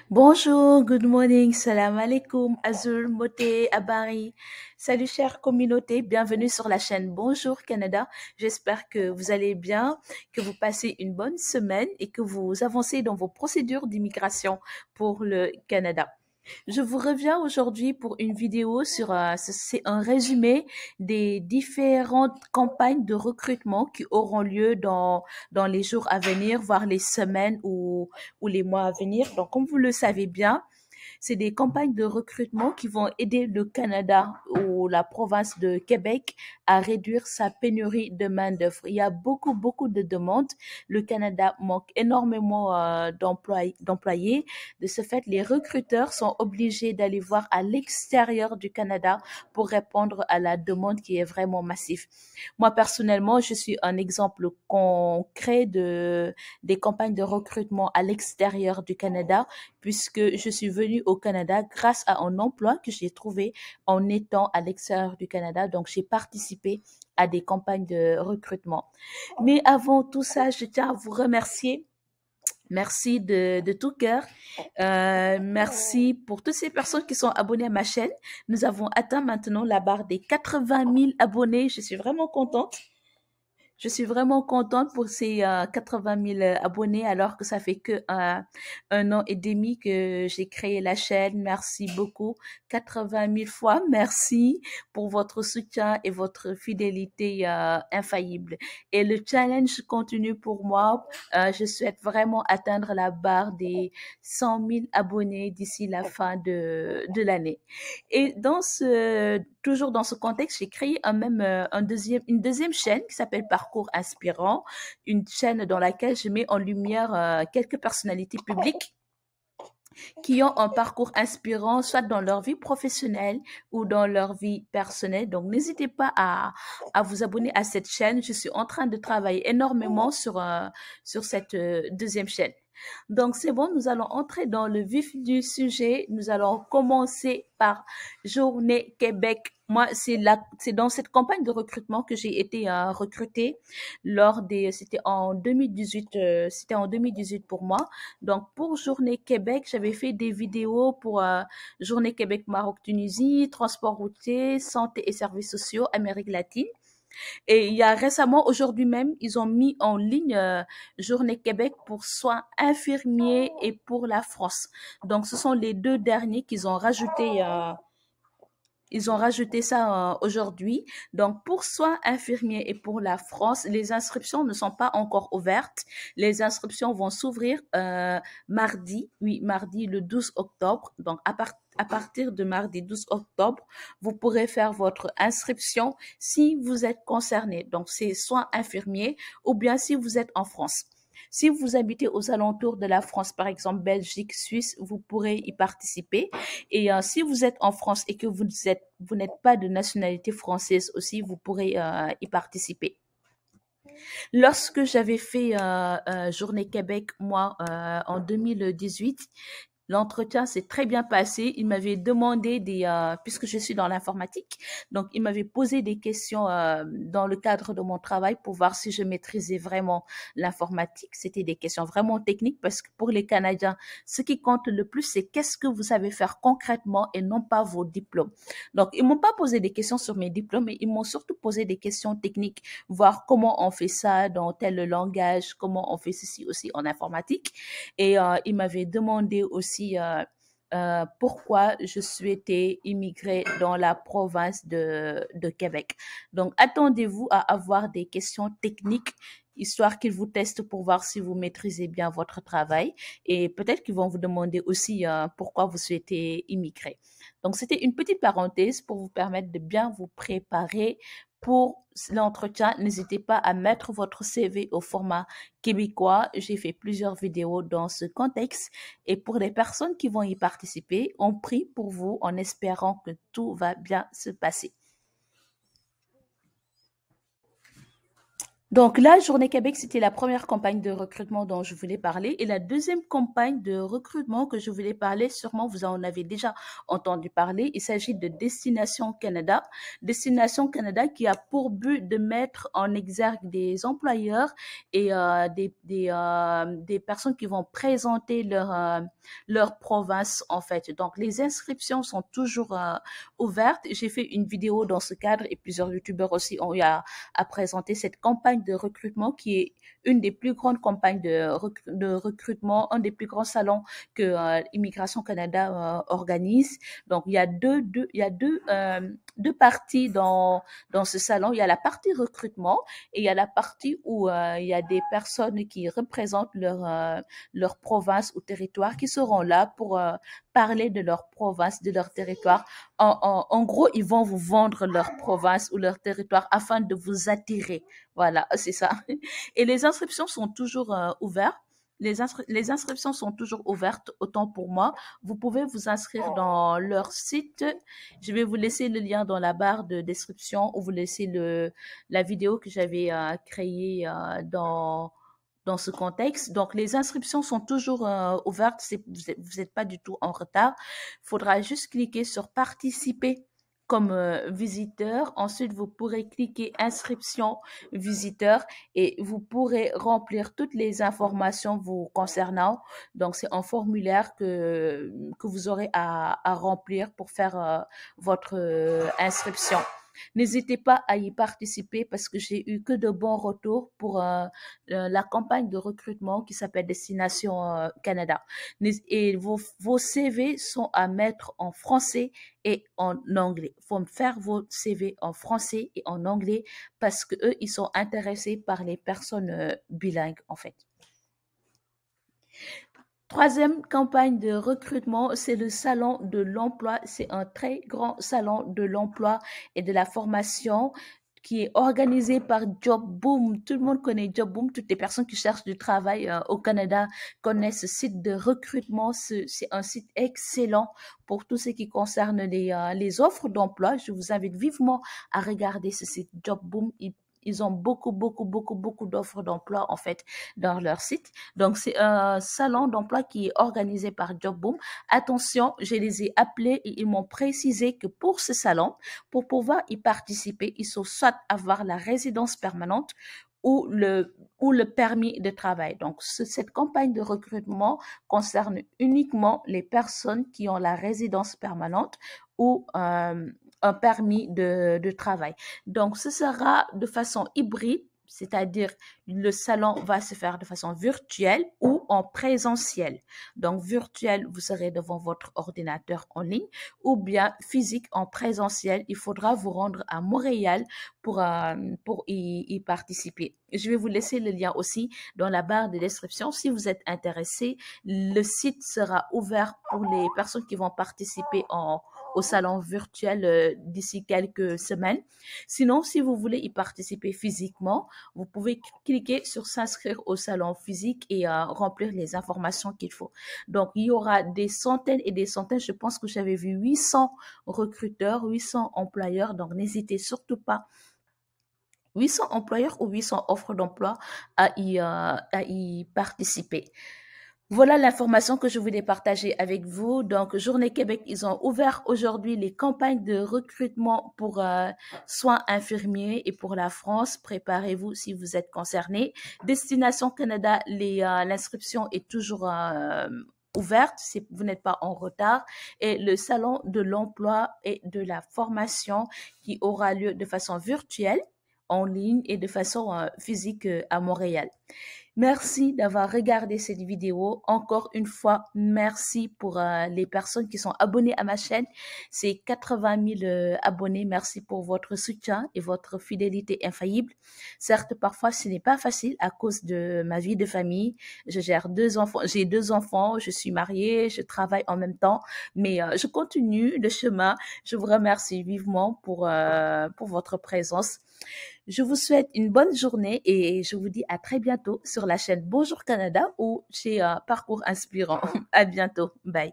Bonjour, good morning, salam alaikum, Azul, Moté, Abari. Salut chère communauté, bienvenue sur la chaîne Bonjour Canada. J'espère que vous allez bien, que vous passez une bonne semaine et que vous avancez dans vos procédures d'immigration pour le Canada. Je vous reviens aujourd'hui pour une vidéo sur c'est un résumé des différentes campagnes de recrutement qui auront lieu dans les jours à venir, voire les semaines ou les mois à venir. Donc, comme vous le savez bien, c'est des campagnes de recrutement qui vont aider le Canada ou la province de Québec à réduire sa pénurie de main-d'œuvre. Il y a beaucoup de demandes. Le Canada manque énormément d'employés. De ce fait, les recruteurs sont obligés d'aller voir à l'extérieur du Canada pour répondre à la demande qui est vraiment massive. Moi, personnellement, je suis un exemple concret des campagnes de recrutement à l'extérieur du Canada, puisque je suis venue au Canada grâce à un emploi que j'ai trouvé en étant à l'extérieur du Canada. Donc, j'ai participé à des campagnes de recrutement. Mais avant tout ça, je tiens à vous remercier. Merci de tout cœur. Merci pour toutes ces personnes qui sont abonnées à ma chaîne. Nous avons atteint maintenant la barre des 80 000 abonnés. Je suis vraiment contente. Je suis vraiment contente pour ces 80 000 abonnés alors que ça fait que un an et demi que j'ai créé la chaîne. Merci beaucoup. 80 000 fois, merci pour votre soutien et votre fidélité infaillible. Et le challenge continue pour moi. Je souhaite vraiment atteindre la barre des 100 000 abonnés d'ici la fin de l'année. Et toujours dans ce contexte, j'ai créé une deuxième chaîne qui s'appelle Parcours Inspirant, une chaîne dans laquelle je mets en lumière quelques personnalités publiques qui ont un parcours inspirant, soit dans leur vie professionnelle ou dans leur vie personnelle. Donc, n'hésitez pas à vous abonner à cette chaîne. Je suis en train de travailler énormément sur cette deuxième chaîne. Donc, c'est bon, nous allons entrer dans le vif du sujet. Nous allons commencer par Journée Québec. Moi, c'est dans cette campagne de recrutement que j'ai été recrutée c'était en 2018, c'était en 2018 pour moi. Donc, pour Journée Québec, j'avais fait des vidéos pour Journée Québec Maroc-Tunisie, transport routier, santé et services sociaux, Amérique latine. Et il y a récemment, aujourd'hui même, ils ont mis en ligne Journée Québec pour soins infirmiers et pour la France. Donc, ce sont les deux derniers qu'ils ont rajouté. Ils ont rajouté ça aujourd'hui. Donc, pour soins infirmiers et pour la France, les inscriptions ne sont pas encore ouvertes. Les inscriptions vont s'ouvrir mardi, oui, mardi le 12 octobre. Donc, à partir de mardi 12 octobre, vous pourrez faire votre inscription si vous êtes concerné. Donc, c'est soins infirmiers ou bien si vous êtes en France. Si vous habitez aux alentours de la France, par exemple Belgique, Suisse, vous pourrez y participer. Et si vous êtes en France et que vous n'êtes pas de nationalité française aussi, vous pourrez y participer. Lorsque j'avais fait Journée Québec, moi, en 2018, l'entretien s'est très bien passé. Il m'avait demandé puisque je suis dans l'informatique, donc il m'avait posé des questions dans le cadre de mon travail pour voir si je maîtrisais vraiment l'informatique. C'était des questions vraiment techniques parce que pour les Canadiens, ce qui compte le plus, c'est qu'est-ce que vous savez faire concrètement et non pas vos diplômes. Donc, ils m'ont pas posé des questions sur mes diplômes, mais ils m'ont surtout posé des questions techniques, voir comment on fait ça dans tel langage, comment on fait ceci aussi en informatique. Et il m'avait demandé aussi pourquoi je souhaitais immigrer dans la province de Québec. Donc, attendez-vous à avoir des questions techniques, histoire qu'ils vous testent pour voir si vous maîtrisez bien votre travail. Et peut-être qu'ils vont vous demander aussi pourquoi vous souhaitez immigrer. Donc, c'était une petite parenthèse pour vous permettre de bien vous préparer pour l'entretien. N'hésitez pas à mettre votre CV au format québécois. J'ai fait plusieurs vidéos dans ce contexte et pour les personnes qui vont y participer, on prie pour vous en espérant que tout va bien se passer. Donc la Journée Québec, c'était la première campagne de recrutement dont je voulais parler. Et la deuxième campagne de recrutement que je voulais parler, sûrement vous en avez déjà entendu parler, il s'agit de Destination Canada. Destination Canada qui a pour but de mettre en exergue des employeurs et des personnes qui vont présenter leur province en fait. Donc les inscriptions sont toujours ouvertes. J'ai fait une vidéo dans ce cadre et plusieurs youtubeurs aussi ont eu à présenter cette campagne de recrutement qui est une des plus grandes campagnes de recrutement, un des plus grands salons que Immigration Canada organise. Donc, il y a deux parties dans ce salon. Il y a la partie recrutement et il y a la partie où il y a des personnes qui représentent leur province ou territoire qui seront là pour parler de leur province, de leur territoire. En gros, ils vont vous vendre leur province ou leur territoire afin de vous attirer. Voilà, c'est ça. Et les inscriptions sont toujours ouvertes. Les inscriptions sont toujours ouvertes, autant pour moi. Vous pouvez vous inscrire dans leur site. Je vais vous laisser le lien dans la barre de description ou vous laisser la vidéo que j'avais créée dans ce contexte. Donc, les inscriptions sont toujours ouvertes. Vous n'êtes pas du tout en retard. Il faudra juste cliquer sur participer comme visiteur. Ensuite, vous pourrez cliquer inscription visiteur et vous pourrez remplir toutes les informations vous concernant. Donc, c'est un formulaire que vous aurez à remplir pour faire votre inscription. N'hésitez pas à y participer parce que j'ai eu que de bons retours pour la campagne de recrutement qui s'appelle Destination Canada. Et vos CV sont à mettre en français et en anglais. Il faut faire vos CV en français et en anglais parce que eux, ils sont intéressés par les personnes bilingues en fait. Troisième campagne de recrutement, c'est le salon de l'emploi. C'est un très grand salon de l'emploi et de la formation qui est organisé par Job Boom. Tout le monde connaît Job Boom. Toutes les personnes qui cherchent du travail au Canada connaissent ce site de recrutement. C'est un site excellent pour tout ce qui concerne les offres d'emploi. Je vous invite vivement à regarder ce site Job Boom. Ils ont beaucoup d'offres d'emploi en fait dans leur site. Donc, c'est un salon d'emploi qui est organisé par Jobboom. Attention, je les ai appelés et ils m'ont précisé que pour ce salon, pour pouvoir y participer, il faut soit avoir la résidence permanente ou le permis de travail. Donc, cette campagne de recrutement concerne uniquement les personnes qui ont la résidence permanente ou un permis de travail. Donc, ce sera de façon hybride, c'est-à-dire le salon va se faire de façon virtuelle ou en présentiel. Donc, virtuel, vous serez devant votre ordinateur en ligne ou bien physique en présentiel. Il faudra vous rendre à Montréal pour y participer. Je vais vous laisser le lien aussi dans la barre de description. Si vous êtes intéressé, le site sera ouvert pour les personnes qui vont participer au salon virtuel d'ici quelques semaines. Sinon, si vous voulez y participer physiquement, vous pouvez cliquer sur s'inscrire au salon physique et remplir les informations qu'il faut. Donc, il y aura des centaines et des centaines. Je pense que j'avais vu 800 recruteurs, 800 employeurs. Donc, n'hésitez surtout pas 800 employeurs ou 800 offres d'emploi à y participer. Voilà l'information que je voulais partager avec vous. Donc, Journée Québec, ils ont ouvert aujourd'hui les campagnes de recrutement pour soins infirmiers et pour la France. Préparez-vous si vous êtes concerné. Destination Canada, l'inscription est toujours ouverte si vous n'êtes pas en retard. Et le salon de l'emploi et de la formation qui aura lieu de façon virtuelle, en ligne et de façon physique à Montréal. Merci d'avoir regardé cette vidéo. Encore une fois, merci pour les personnes qui sont abonnées à ma chaîne. C'est 80 000 abonnés. Merci pour votre soutien et votre fidélité infaillible. Certes, parfois, ce n'est pas facile à cause de ma vie de famille. Je gère 2 enfants. J'ai 2 enfants. Je suis mariée. Je travaille en même temps. Mais je continue le chemin. Je vous remercie vivement pour votre présence. Je vous souhaite une bonne journée et je vous dis à très bientôt sur la chaîne Bonjour Canada ou chez Parcours Inspirant. À bientôt. Bye.